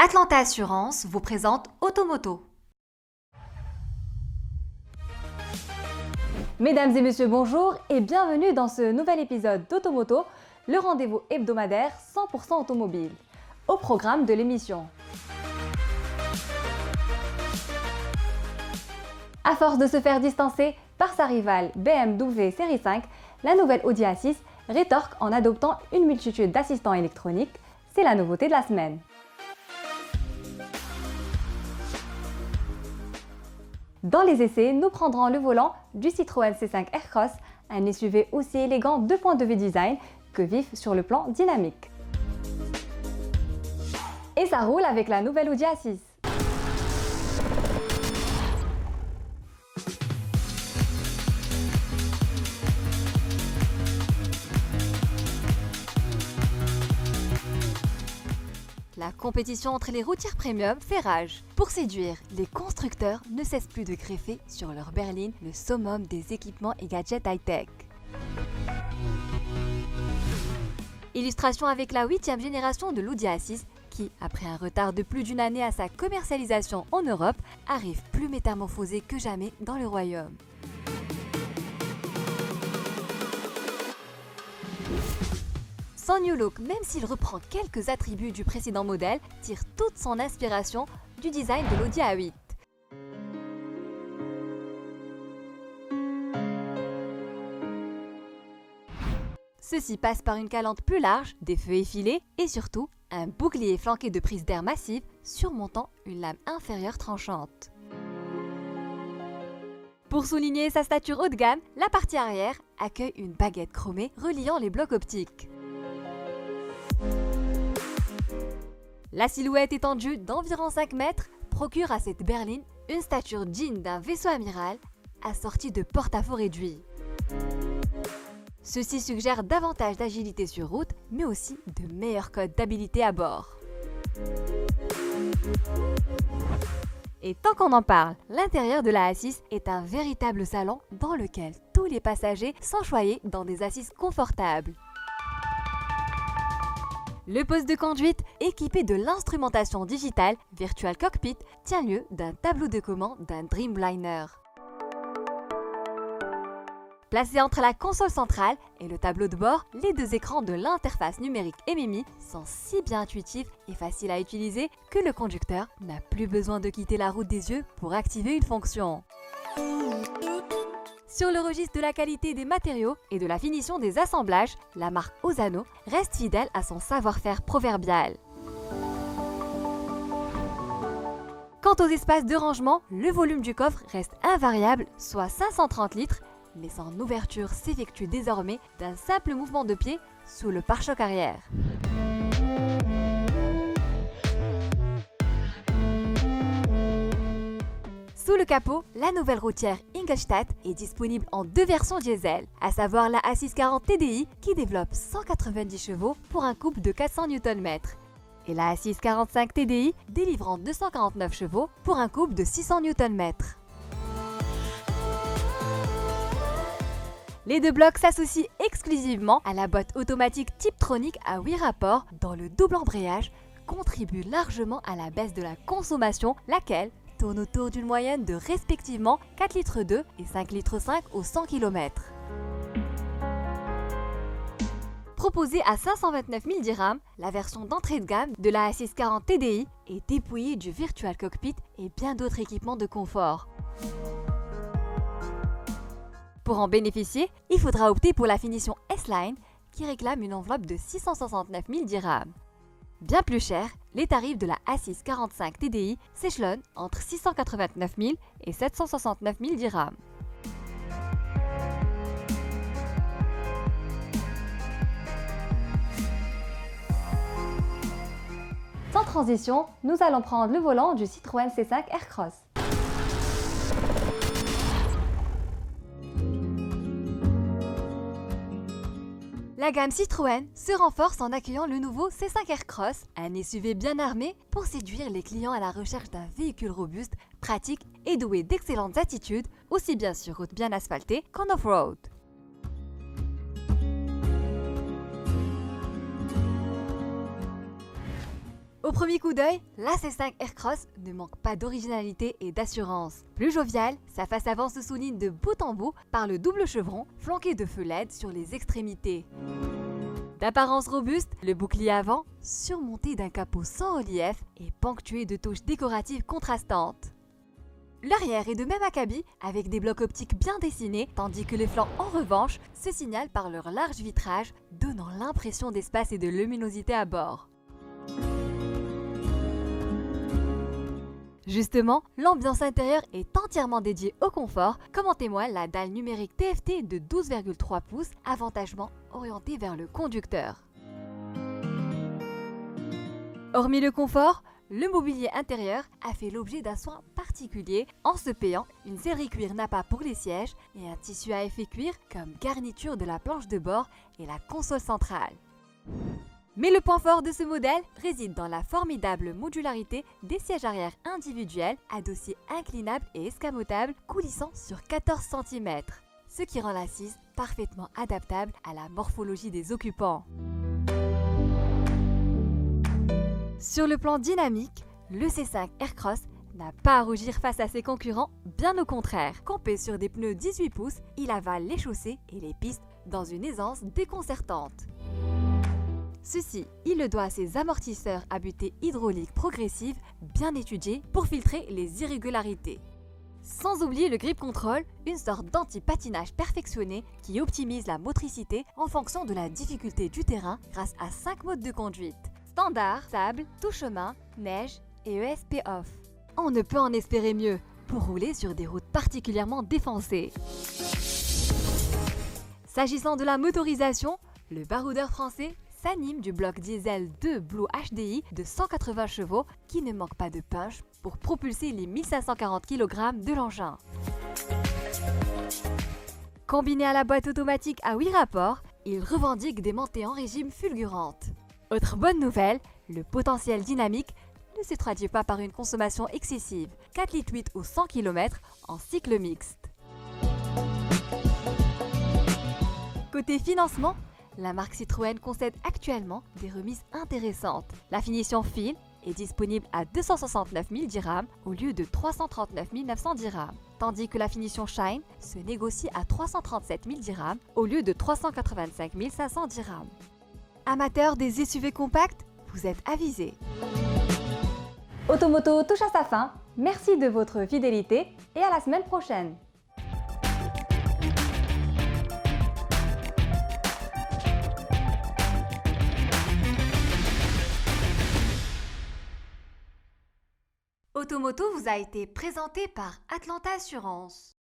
Atlanta Assurance vous présente Automoto. Mesdames et messieurs, bonjour et bienvenue dans ce nouvel épisode d'Automoto, le rendez-vous hebdomadaire 100% automobile. Au programme de l'émission. À force de se faire distancer par sa rivale BMW Série 5, la nouvelle Audi A6 rétorque en adoptant une multitude d'assistants électroniques. C'est la nouveauté de la semaine. Dans les essais, nous prendrons le volant du Citroën C5 Aircross, un SUV aussi élégant de point de vue design que vif sur le plan dynamique. Et ça roule avec la nouvelle Audi A6. La compétition entre les routières premium fait rage. Pour séduire, les constructeurs ne cessent plus de greffer sur leur berline le summum des équipements et gadgets high-tech. Illustration avec la 8e génération de l'Audi A6 qui, après un retard de plus d'une année à sa commercialisation en Europe, arrive plus métamorphosée que jamais dans le royaume. Son new look, même s'il reprend quelques attributs du précédent modèle, tire toute son inspiration du design de l'Audi A8. Ceci passe par une calandre plus large, des feux effilés et surtout un bouclier flanqué de prises d'air massives surmontant une lame inférieure tranchante. Pour souligner sa stature haut de gamme, la partie arrière accueille une baguette chromée reliant les blocs optiques. La silhouette étendue d'environ 5 mètres procure à cette berline une stature digne d'un vaisseau amiral assortie de porte-à-faux réduits. Ceci suggère davantage d'agilité sur route, mais aussi de meilleurs codes d'habilité à bord. Et tant qu'on en parle, l'intérieur de la A6 est un véritable salon dans lequel tous les passagers sont choyés dans des assises confortables. Le poste de conduite, équipé de l'instrumentation digitale Virtual Cockpit, tient lieu d'un tableau de commande d'un Dreamliner. Placés entre la console centrale et le tableau de bord, les deux écrans de l'interface numérique MMI sont si bien intuitifs et faciles à utiliser que le conducteur n'a plus besoin de quitter la route des yeux pour activer une fonction. Sur le registre de la qualité des matériaux et de la finition des assemblages, la marque Osano reste fidèle à son savoir-faire proverbial. Quant aux espaces de rangement, le volume du coffre reste invariable, soit 530 litres, mais son ouverture s'effectue désormais d'un simple mouvement de pied sous le pare-choc arrière. Sous le capot, la nouvelle routière Ingolstadt est disponible en deux versions diesel, à savoir la A640 TDI qui développe 190 chevaux pour un couple de 400 Nm et la A645 TDI délivrant 249 chevaux pour un couple de 600 Nm. Les deux blocs s'associent exclusivement à la boîte automatique Tiptronic à 8 rapports dont le double embrayage contribue largement à la baisse de la consommation, laquelle tourne autour d'une moyenne de respectivement 4,2 litres et 5,5 litres au 100 km. Proposée à 529 000 dirhams, la version d'entrée de gamme de la A640 TDI est dépouillée du Virtual Cockpit et bien d'autres équipements de confort. Pour en bénéficier, il faudra opter pour la finition S-Line qui réclame une enveloppe de 669 000 dirhams. Bien plus cher, les tarifs de la A645 TDI s'échelonnent entre 689 000 et 769 000 dirhams. Sans transition, nous allons prendre le volant du Citroën C5 Aircross. La gamme Citroën se renforce en accueillant le nouveau C5 Aircross, un SUV bien armé pour séduire les clients à la recherche d'un véhicule robuste, pratique et doué d'excellentes attitudes, aussi bien sur route bien asphaltée qu'en off-road. Au premier coup d'œil, la C5 Aircross ne manque pas d'originalité et d'assurance. Plus joviale, sa face avant se souligne de bout en bout par le double chevron flanqué de feux LED sur les extrémités. D'apparence robuste, le bouclier avant, surmonté d'un capot sans relief et ponctué de touches décoratives contrastantes. L'arrière est de même acabit avec des blocs optiques bien dessinés, tandis que les flancs en revanche se signalent par leur large vitrage, donnant l'impression d'espace et de luminosité à bord. Justement, l'ambiance intérieure est entièrement dédiée au confort, comme en témoigne la dalle numérique TFT de 12,3 pouces, avantagement orientée vers le conducteur. Hormis le confort, le mobilier intérieur a fait l'objet d'un soin particulier en se payant une sellerie cuir nappa pour les sièges et un tissu à effet cuir comme garniture de la planche de bord et la console centrale. Mais le point fort de ce modèle réside dans la formidable modularité des sièges arrière individuels à dossier inclinable et escamotable coulissant sur 14 cm, ce qui rend l'assise parfaitement adaptable à la morphologie des occupants. Sur le plan dynamique, le C5 Aircross n'a pas à rougir face à ses concurrents, bien au contraire. Campé sur des pneus 18 pouces, il avale les chaussées et les pistes dans une aisance déconcertante. Ceci, il le doit à ses amortisseurs à butée hydraulique progressive bien étudiés pour filtrer les irrégularités. Sans oublier le grip control, une sorte d'anti-patinage perfectionné qui optimise la motricité en fonction de la difficulté du terrain grâce à 5 modes de conduite. Standard, sable, tout chemin, neige et ESP off. On ne peut en espérer mieux pour rouler sur des routes particulièrement défoncées. S'agissant de la motorisation, le baroudeur français s'anime du bloc diesel 2 Blue HDI de 180 chevaux qui ne manque pas de punch pour propulser les 1540 kg de l'engin. Combiné à la boîte automatique à 8 rapports, il revendique des montées en régime fulgurantes. Autre bonne nouvelle, le potentiel dynamique ne se traduit pas par une consommation excessive, 4,8 litres au 100 km en cycle mixte. Côté financement, la marque Citroën concède actuellement des remises intéressantes. La finition fine est disponible à 269 000 dirhams au lieu de 339 900 dirhams, tandis que la finition Shine se négocie à 337 000 dirhams au lieu de 385 500 dirhams. Amateurs des SUV compacts, vous êtes avisés. Automoto touche à sa fin. Merci de votre fidélité et à la semaine prochaine. Automoto vous a été présenté par Atlanta Assurance.